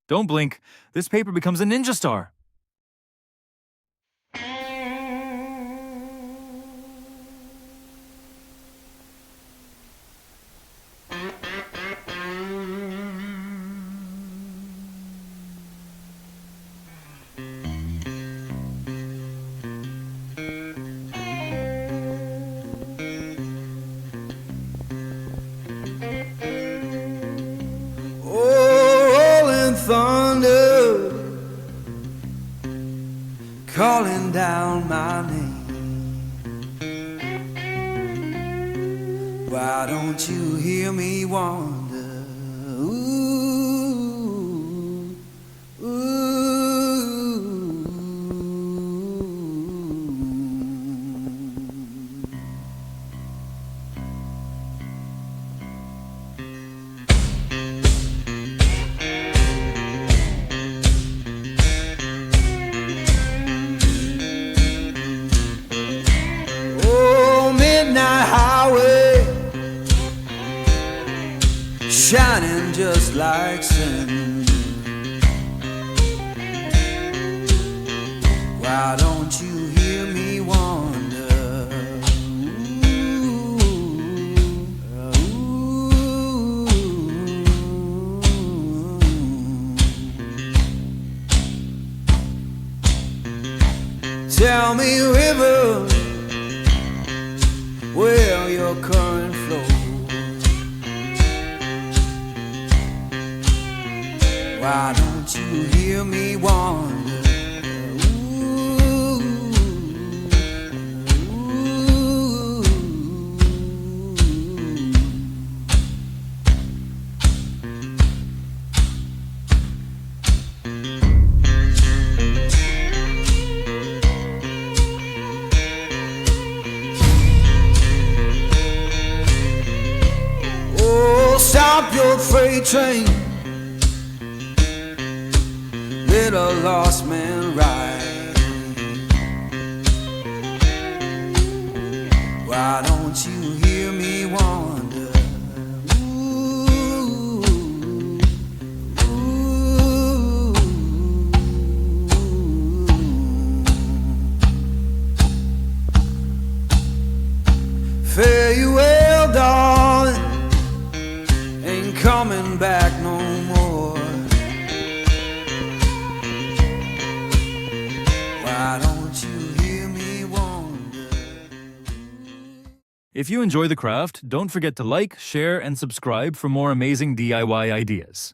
Don't blink. This paper becomes a ninja star. Thunder calling down my name. Why don't you hear me wonder? Ooh, ooh. Highway shining just like sin. Why don't you hear me wonder? Ooh, ooh. Tell me, river, where your current flows. Why don't you hear me wonder? Ooh, ooh. Stop your freight train, let a lost man ride. Why don't you hear me wonder? Ooh, ooh. Fare you well, darling, ain't coming back no more. Why don't you hear me wonder? If you enjoy the craft, don't forget to like, share, and subscribe for more amazing DIY ideas.